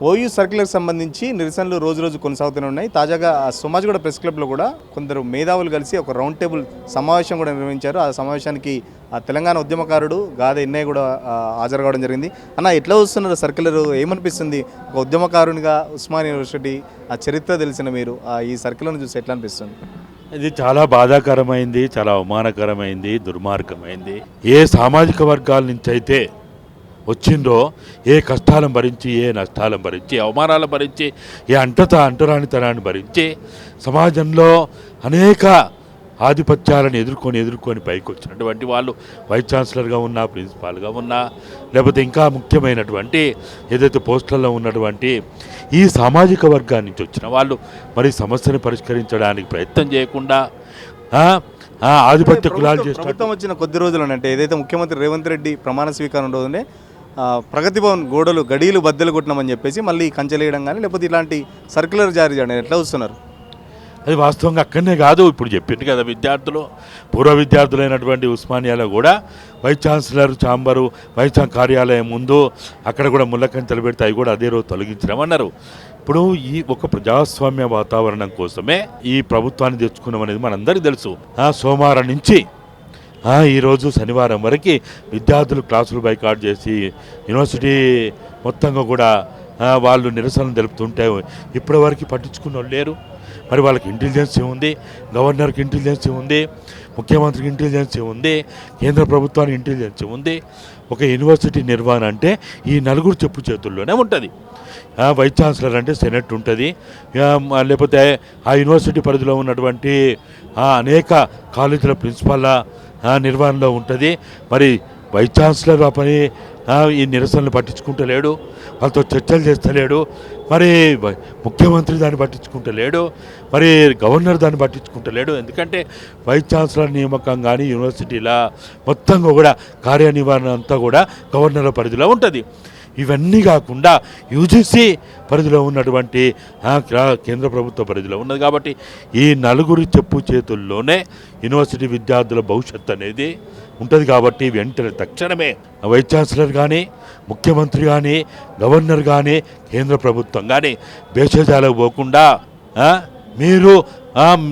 OU సర్క్యులర్కి సంబంధించి నిరసనలు రోజు రోజు కొనసాగుతూనే ఉన్నాయి. తాజాగా సోమాజిగూడ ప్రెస్ క్లబ్లో కూడా కొందరు మేధావులు కలిసి ఒక రౌండ్ టేబుల్ సమావేశం కూడా నిర్వహించారు. ఆ సమావేశానికి తెలంగాణ ఉద్యమకారుడు గాదె ఎన్నయ్య కూడా హాజరు కావడం జరిగింది. అన్న, ఎట్లా వస్తున్నారు సర్క్యులర్? ఏమనిపిస్తుంది? ఒక ఉద్యమకారునిగా ఉస్మానియా యూనివర్సిటీ ఆ చరిత్ర తెలిసిన మీరు ఈ సర్క్యులర్ను చూసి ఎట్లా అనిపిస్తుంది? ఇది చాలా బాధాకరమైంది, చాలా అవమానకరమైంది, దుర్మార్గమైంది. ఏ సామాజిక వర్గాల నుంచి అయితే వచ్చిండ్రో, ఏ కష్టాలను భరించి, ఏ నష్టాలను భరించి, అవమానాలను భరించి, ఏ అంటరానితనాన్ని భరించి సమాజంలో అనేక ఆధిపత్యాలను ఎదుర్కొని పైకి వచ్చినటువంటి వాళ్ళు వైస్ ఛాన్సలర్గా ఉన్నా, ప్రిన్సిపాల్గా ఉన్నా, లేకపోతే ఇంకా ముఖ్యమైనటువంటి ఏదైతే పోస్టులలో ఉన్నటువంటి ఈ సామాజిక వర్గాన్ని నుంచి వచ్చిన వాళ్ళు మరి సమస్యను పరిష్కరించడానికి ప్రయత్నం చేయకుండా ఆధిపత్య కులాలు ప్రభుత్వం వచ్చిన కొద్ది రోజులనంటే ఏదైతే ముఖ్యమంత్రి రేవంత్ రెడ్డి ప్రమాణ స్వీకారం రోజునే ప్రగతి భవన్ గోడలు గడియలు బద్దలు కొట్టినామని చెప్పేసి మళ్ళీ కంచెలేయడం కానీ లేకపోతే ఇలాంటి సర్క్యులర్ జారీ చేయడం ఎట్లా వస్తున్నారు? అది వాస్తవంగా అక్కడనే కాదు, ఇప్పుడు చెప్పింది కదా విద్యార్థులు, పూర్వ విద్యార్థులైనటువంటి ఉస్మానియాలో కూడా వైస్ ఛాన్సలర్ ఛాంబరు వైస్ కార్యాలయం ముందు అక్కడ కూడా ముళ్ళకంచెలు పెడితే అవి కూడా అదే రోజు తొలగించడమన్నారు. ఇప్పుడు ఈ ఒక ప్రజాస్వామ్య వాతావరణం కోసమే ఈ ప్రభుత్వాన్ని తెచ్చుకున్నాం అనేది మనందరికీ తెలుసు. సోమవారం నుంచి ఈరోజు శనివారం వరకు విద్యార్థులు క్లాసులు బైకాట్ చేసి యూనివర్సిటీ మొత్తంగా కూడా వాళ్ళు నిరసనలు తెలుపుతుంటే ఇప్పటి వరకు పట్టించుకున్న వాళ్ళు లేరు. మరి వాళ్ళకి ఇంటెలిజెన్స్ ఉంది, గవర్నర్కి ఇంటెలిజెన్స్ ఉంది, ముఖ్యమంత్రికి ఇంటెలిజెన్స్ ఉంది, కేంద్ర ప్రభుత్వానికి ఇంటెలిజెన్స్ ఉంది. ఒక యూనివర్సిటీ నిర్వహణ అంటే ఈ నలుగురు చెప్పు చేతుల్లోనే ఉంటుంది. వైస్ ఛాన్సలర్ అంటే సెనెట్ ఉంటుంది, లేకపోతే ఆ యూనివర్సిటీ పరిధిలో ఉన్నటువంటి అనేక కాలేజీల ప్రిన్సిపాల్ల నిర్వహణలో ఉంటుంది. మరి వైస్ ఛాన్సలర్ ఆ పని ఈ నిరసనలు పట్టించుకుంటలేడు, వాళ్ళతో చర్చలు చేస్తలేడు. మరి ముఖ్యమంత్రి దాన్ని పట్టించుకుంటలేడు, మరి గవర్నర్ దాన్ని పట్టించుకుంటలేడు. ఎందుకంటే వైస్ ఛాన్సలర్ నియామకం కానీ యూనివర్సిటీల మొత్తంగా కూడా కార్యనిర్వహణ అంతా కూడా గవర్నర్ పరిధిలో ఉంటుంది. ఇవన్నీ కాకుండా యూజీసీ పరిధిలో ఉన్నటువంటి కేంద్ర ప్రభుత్వ పరిధిలో ఉన్నది. కాబట్టి ఈ నలుగురి చెప్పు చేతుల్లోనే యూనివర్సిటీ విద్యార్థుల భవిష్యత్తు అనేది ఉంటుంది. కాబట్టి వెంటనే తక్షణమే వైస్ ఛాన్సలర్ కానీ, ముఖ్యమంత్రి కానీ, గవర్నర్ కానీ, కేంద్ర ప్రభుత్వం కానీ భేషజాలకు పోకుండా మీరు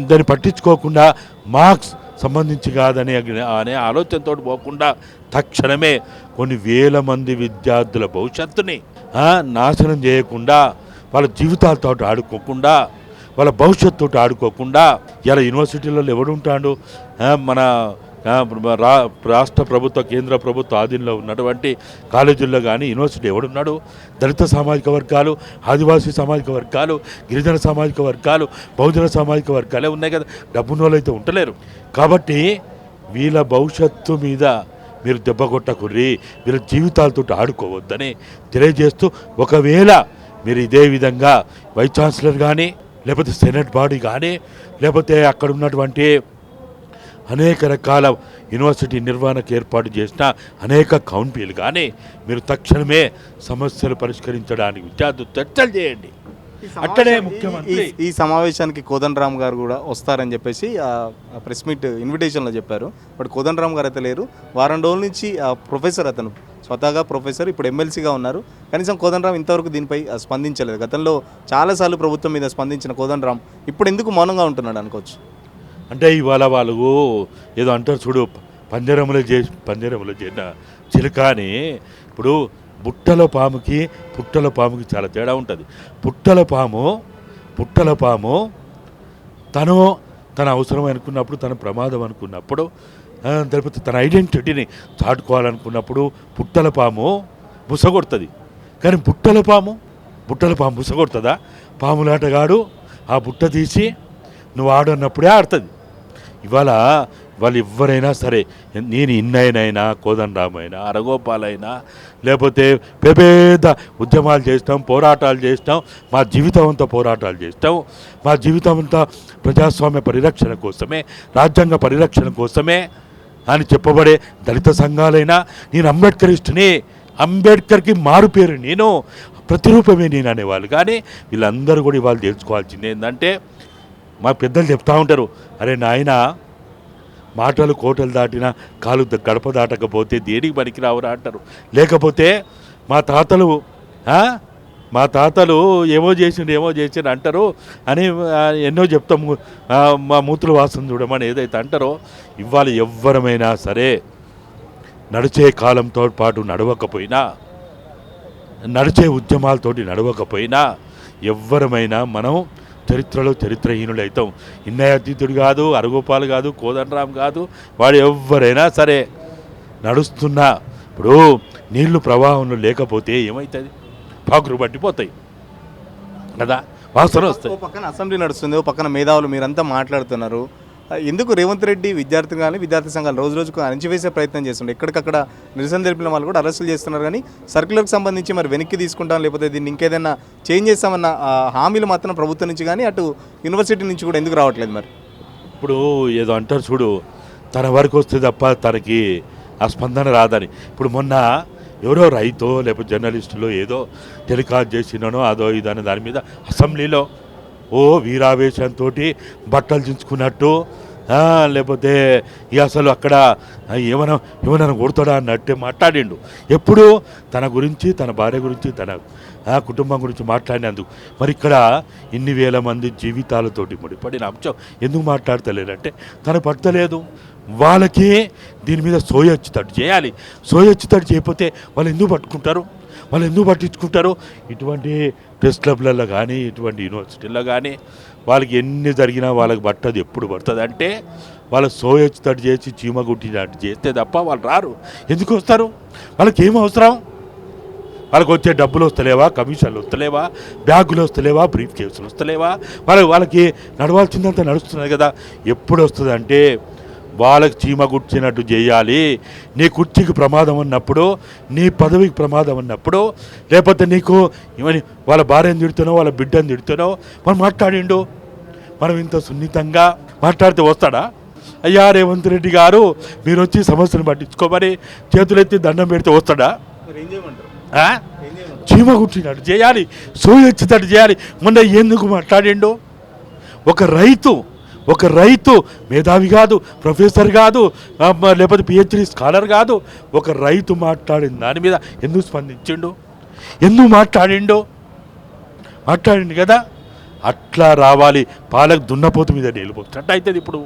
దాన్ని పట్టించుకోకుండా మార్క్స్ సంబంధించి కాదని అనే ఆలోచనతో పోకుండా తక్షణమే కొన్ని వేల మంది విద్యార్థుల భవిష్యత్తుని నాశనం చేయకుండా, వాళ్ళ జీవితాలతో ఆడుకోకుండా, వాళ్ళ భవిష్యత్తుతో ఆడుకోకుండా ఇలా యూనివర్సిటీలలో ఎవడుంటాడు? మన రాష్ట్ర ప్రభుత్వ కేంద్ర ప్రభుత్వ ఆధీనంలో ఉన్నటువంటి కాలేజీల్లో కానీ యూనివర్సిటీ ఎవడున్నాడు? దళిత సామాజిక వర్గాలు, ఆదివాసీ సామాజిక వర్గాలు, గిరిజన సామాజిక వర్గాలు, బహుజన సామాజిక వర్గాలే ఉన్నాయి కదా, డబ్బున్న వాళ్ళు అయితే ఉండలేరు. కాబట్టి వీళ్ళ భవిష్యత్తు మీద మీరు దెబ్బ కొట్టకుర్రి, వీళ్ళ జీవితాలతో ఆడుకోవద్దని తెలియజేస్తూ, ఒకవేళ మీరు ఇదే విధంగా వైస్ ఛాన్సలర్ కానీ, లేకపోతే సెనెట్ బాడీ కానీ, లేకపోతే అక్కడ ఉన్నటువంటి అనేక రకాల యూనివర్సిటీ నిర్వహణకు ఏర్పాటు చేసిన అనేక కౌన్సిల్ కానీ మీరు తక్షణమే సమస్యలు పరిష్కరించడానికి విద్యార్థులు చర్చలు చేయండి. అట్లనే ముఖ్యమంత్రి ఈ సమావేశానికి కోదండరామ్ గారు కూడా వస్తారని చెప్పేసి ప్రెస్ మీట్ ఇన్విటేషన్లో చెప్పారు. బట్ కోదండరామ్ గారు అయితే లేరు. వారం రోజుల నుంచి ప్రొఫెసర్, అతను స్వతహాగా ప్రొఫెసర్, ఇప్పుడు ఎమ్మెల్సీగా ఉన్నారు. కనీసం కోదండరామ్ ఇంతవరకు దీనిపై స్పందించలేదు. గతంలో చాలాసార్లు ప్రభుత్వం మీద స్పందించిన కోదండరామ్ ఇప్పుడు ఎందుకు మౌనంగా ఉంటున్నాడు అనుకోవచ్చు? అంటే ఇవాళ వాళ్ళు ఏదో అంటారు చూడు, పంజరంలో చేసిన చిలుక అని. ఇప్పుడు పుట్టల పాముకి చాలా తేడా ఉంటుంది. పుట్టల పాము తన అవసరం అనుకున్నప్పుడు, తన ప్రమాదం అనుకున్నప్పుడు, లేకపోతే తన ఐడెంటిటీని చాటుకోవాలనుకున్నప్పుడు పుట్టల పాము బుసగొడుతుంది. కానీ పుట్టల పాము బుసగొడుతుందా? పాములాటగాడు ఆ బుట్ట తీసి నువ్వు ఆడు అన్నప్పుడే ఆడుతుంది. ఇవాళ వాళ్ళు ఎవరైనా సరే, నేను ఇన్నైనా, కోదండరామైనా, అరగోపాలైనా, లేకపోతే పెద్ద ఉద్యమాలు చేస్తాం, పోరాటాలు చేస్తాం, మా జీవితం అంతా పోరాటాలు చేస్తాం, మా జీవితం అంతా ప్రజాస్వామ్య పరిరక్షణ కోసమే, రాజ్యాంగ పరిరక్షణ కోసమే అని చెప్పబడే దళిత సంఘాలైనా, నేను అంబేద్కరిస్టుని, అంబేద్కర్కి మారు పేరు నేను, ప్రతిరూపమే నేను అనేవాళ్ళు. కానీ వీళ్ళందరూ కూడా ఇవాళ తెలుసుకోవాల్సింది ఏంటంటే, మా పెద్దలు చెప్తూ ఉంటారు, అరే నాయన, మాటలు కోటలు దాటినా కాలు గడప దాటకపోతే దేనికి పనికిరావురా అంటారు. లేకపోతే మా తాతలు మా తాతలు ఏమో చేసిండు అంటారు అని ఎన్నో చెప్తాము. మా మూతులు వాసన చూడమని ఏదైతే అంటారో, ఇవాళ ఎవ్వరమైనా సరే నడిచే కాలంతో పాటు నడవకపోయినా, నడిచే ఉద్యమాలతోటి నడవకపోయినా, ఎవ్వరమైనా మనం చరిత్రలో చరిత్రహీనులైతాం. ఇన్నయ్య అతీతుడు కాదు, అరగోపాల్ కాదు, కోదండరాం కాదు, వాడు ఎవ్వరైనా సరే నడుస్తున్నా. ఇప్పుడు నీళ్లు ప్రవాహంలో లేకపోతే ఏమవుతుంది? పాకురు పట్టిపోతాయి కదా, వాసన వస్తాయి. ఓ పక్కన అసెంబ్లీ నడుస్తుంది, ఓ పక్కన మేధావులు మీరంతా మాట్లాడుతున్నారు. ఎందుకు రేవంత్ రెడ్డి విద్యార్థులు కానీ విద్యార్థి సంఘాలు రోజు రోజుకు అణచివేసే ప్రయత్నం చేస్తుండే? ఎక్కడికక్కడ నిరసన తెలిపిన వాళ్ళు కూడా అరెస్టులు చేస్తున్నారు. కానీ సర్క్యులర్కి సంబంధించి మరి వెనక్కి తీసుకుంటాం, లేకపోతే దీన్ని ఇంకేదైనా చేంజ్ చేస్తామన్న హామీలు మాత్రం ప్రభుత్వం నుంచి కానీ అటు యూనివర్సిటీ నుంచి కూడా ఎందుకు రావట్లేదు? మరి ఇప్పుడు ఏదో అంటారు చూడు, తన వరకు వస్తే తప్ప తనకి ఆ స్పందన రాదని. ఇప్పుడు మొన్న ఎవరో రైతో లేకపోతే జర్నలిస్టులో ఏదో టెలికాస్ట్ చేసినానో అదో ఇదనే దాని మీద అసెంబ్లీలో వీరావేశంతో బట్టలు చించుకున్నట్టు, లేకపోతే ఇక అసలు అక్కడ ఏమైనా కొడతాడా అన్నట్టే మాట్లాడిండు. ఎప్పుడు తన గురించి, తన భార్య గురించి, తన కుటుంబం గురించి మాట్లాడినందుకు. మరి ఇక్కడ ఇన్ని వేల మంది జీవితాలతోటి ముడిపడిన అంశం ఎందుకు మాట్లాడతలేదంటే తను పడతలేదు. వాళ్ళకి దీని మీద సోయొచ్చుతట్టు చేయాలి. సోయొచ్చుతట్టు చేయకపోతే వాళ్ళు ఎందుకు పట్టుకుంటారు? వాళ్ళు ఎందుకు పట్టించుకుంటారు? ఇటువంటి ప్రెస్ క్లబ్లలో కానీ, ఇటువంటి యూనివర్సిటీల్లో కానీ వాళ్ళకి ఎన్ని జరిగినా వాళ్ళకి పట్టదు. ఎప్పుడు పడుతుంది అంటే వాళ్ళ సోయొచ్చుతట్టు చేసి చీమ గుట్టినట్టు చేస్తే తప్ప వాళ్ళు రారు. ఎందుకు వస్తారు? వాళ్ళకి ఏం అవసరం? వాళ్ళకి వచ్చే డబ్బులు వస్తలేవా, కమిషన్లు వస్తలేవా, బ్యాగులు వస్తలేవా, బ్రీఫ్ కేసులు వస్తలేవా? వాళ్ళకి నడవాల్సిందంతా నడుస్తున్నది కదా. ఎప్పుడు వస్తుంది అంటే వాళ్ళకి చీమ గుర్చినట్టు చేయాలి. నీ కుర్చీకి ప్రమాదం అన్నప్పుడు, నీ పదవికి ప్రమాదం అన్నప్పుడు, లేకపోతే నీకు ఏమని వాళ్ళ భార్యను తిడుతున్నావు, వాళ్ళ బిడ్డను తిడుతున్నావు, మనం మాట్లాడిండు. మనం ఇంత సున్నితంగా మాట్లాడితే వస్తాడా? అయ్యా రేవంత్ రెడ్డి గారు మీరు వచ్చి సమస్యను పట్టించుకోమని చేతులెత్తి దండం పెడితే వస్తాడా? చీమ గుర్చినట్టు చేయాలి, సోయొచ్చేటట్టు చేయాలి. మొన్న ఎందుకు మాట్లాడిండు? ఒక రైతు మేధావి కాదు, ప్రొఫెసర్ కాదు, లేకపోతే పిహెచ్డి స్కాలర్ కాదు, ఒక రైతు మాట్లాడిన దాని మీద ఎందుకు స్పందించిండు? ఎందుకు మాట్లాడిండు కదా. అట్లా రావాలి. పాలక దున్నపోతు మీద నీళ్ళు పోసినట్టు అవుతుంది. ఇప్పుడు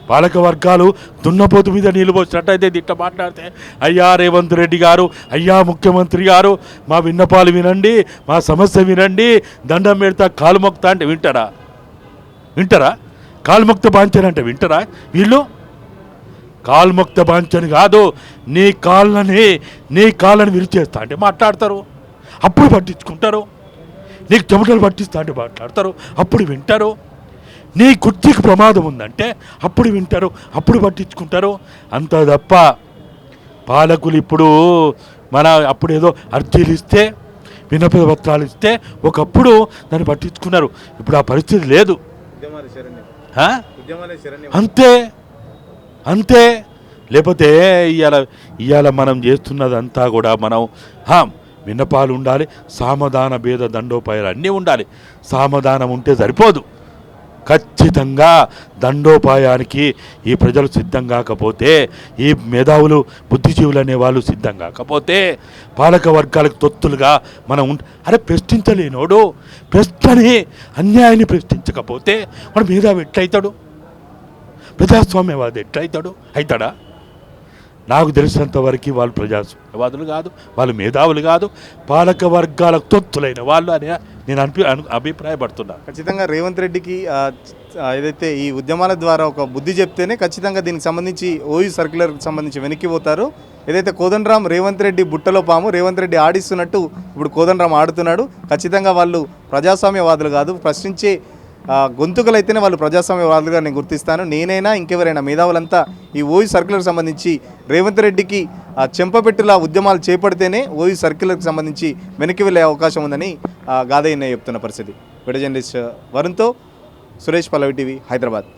పాలక వర్గాలు దున్నపోతు మీద నీళ్ళు పోసినట్టు అయితే ఇట్లా మాట్లాడితే, అయ్యా రేవంత్ రెడ్డి గారు, అయ్యా ముఖ్యమంత్రి గారు, మా విన్నపాలు వినండి, మా సమస్య వినండి, దండం పెడతా, కాలు మొక్తా అంటే వింటారా? కాల్ముక్త బాంచన్ అంటే వింటారా? వీళ్ళు కాల్ముక్త బాంచన్ కాదు, నీ కాళ్ళని విరిచేస్తా అంటే మాట్లాడతారు, అప్పుడు పట్టించుకుంటారు. నీకు చెమటలు పట్టిస్తా అంటే మాట్లాడతారు, అప్పుడు వింటారు. నీ కుర్చీకి ప్రమాదం ఉందంటే అప్పుడు వింటారు, అప్పుడు పట్టించుకుంటారు. అంత తప్ప పాలకులు ఇప్పుడు అప్పుడు ఏదో అర్జీలు ఇస్తే, వినప పత్రాలు ఇస్తే ఒకప్పుడు దాన్ని పట్టించుకున్నారు. ఇప్పుడు ఆ పరిస్థితి లేదు. అంతే. లేకపోతే ఇవాళ మనం చేస్తున్నదంతా కూడా మనం విన్నపాలు ఉండాలి, సామధాన భేద దండోపాయాలు అన్నీ ఉండాలి. సామధానం ఉంటే సరిపోదు. ఖచ్చితంగా దండోపాయానికి ఈ ప్రజలు సిద్ధం కాకపోతే, ఈ మేధావులు బుద్ధిజీవులు అనే వాళ్ళు సిద్ధం కాకపోతే, పాలక వర్గాలకు తొత్తులుగా మనం ప్రశ్నించలేనోడు, ప్రశ్నని అన్యాయాన్ని ప్రశ్నించకపోతే మన మేధావి ఎట్లయితాడు? ప్రజాస్వామ్యవాది అవుతాడా? నాకు తెలిసినంత వరకు వాళ్ళు ప్రజాస్వామ్యవాదులు కాదు, వాళ్ళు మేధావులు కాదు, పాలక వర్గాలకు తొత్తులైన వాళ్ళు అని నేను అభిప్రాయపడుతున్నా. ఖచ్చితంగా రేవంత్ రెడ్డికి ఏదైతే ఈ ఉద్యమాల ద్వారా ఒక బుద్ధి చెప్తేనే ఖచ్చితంగా దీనికి సంబంధించి ఓయూ సర్క్యులర్కి సంబంధించి వెనక్కి పోతారు. ఏదైతే కోదండరాం రేవంత్ రెడ్డి బుట్టలో పాము, రేవంత్ రెడ్డి ఆడిస్తున్నట్టు ఇప్పుడు కోదండరాం ఆడుతున్నాడు. ఖచ్చితంగా వాళ్ళు ప్రజాస్వామ్యవాదులు కాదు, ప్రశ్నించే గొంతుకలైతేనే వాళ్ళు ప్రజాస్వామ్యవాదులుగా నేను గుర్తిస్తాను. నేనైనా ఇంకెవరైనా మేధావులంతా ఈ ఓయూ సర్క్యులర్కి సంబంధించి రేవంత్ రెడ్డికి చెంపపెట్టులా ఉద్యమాలు చేపడితేనే ఓయూ సర్క్యులర్కి సంబంధించి వెనక్కి వెళ్ళే అవకాశం ఉందని గాదయ్య చెప్తున్న పరిస్థితి. వీడియో జర్నలిస్ట్ వరుణ్తో సురేష్, పల్లవి టీవీ, హైదరాబాద్.